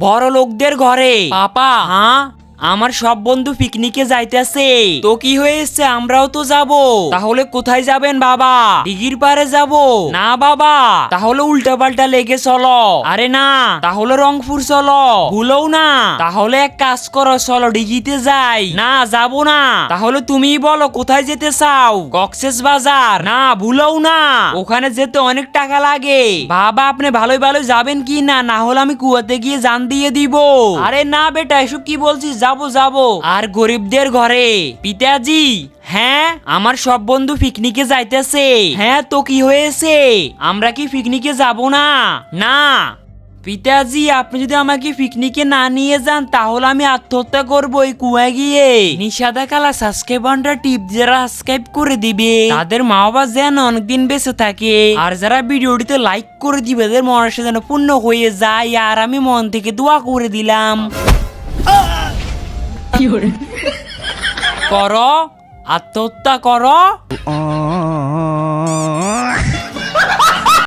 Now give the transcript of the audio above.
বড় লোকদের ঘরে। পাপা, হ্যাঁ আমার সব বন্ধু পিকনিকে যাইতেছে। তো কি হয়েছে, আমরাও তো যাব। তাহলে কোথায় যাবেন বাবা? দিঘির পারে যাব? না বাবা, তাহলে উল্টা পাল্টা লেগে চলো। আরে না, তাহলে রংপুর চলো। ভুলও না, তাহলে এক কাজ করো, চলো দিঘিতে যাই। না যাব না, তাহলে তুমিই বলো কোথায় যেতে চাও? কক্সেস বাজার? না ভুলও না, ওখানে যেতে অনেক টাকা লাগে। বাবা আপনি ভালোই ভালোই যাবেন কি না? না হলে আমি কুয়াতে গিয়ে জান দিয়ে দিব। আরে না বেটা, এসব কি বলছিস? যাবো যাবো। আর গরিবদের ঘরে? পিতাজি, হ্যাঁ আমার সব বন্ধু পিকনিকে যাইতেছে। হ্যাঁ তো কি হয়েছে, আমরা কি পিকনিকে যাব না? না পিতাজি, আপনি যদি আমাকে পিকনিকে না নিয়ে যান তাহলে আমি আত্মহত্যা করবো এই কুয়ায় গিয়ে। নিষাদা কালা সাবস্ক্রাইবারটা টিপ যারা সাবস্ক্রাইব করে দিবে তাদের মা বাবা যেন অনেকদিন বেঁচে থাকে, আর যারা ভিডিওটিতে লাইক করে দিবে তাদের মনের সাথে যেন পূর্ণ হয়ে যায়। আর আমি মন থেকে দোয়া করে দিলাম। করো, আত্মহত্যা করো।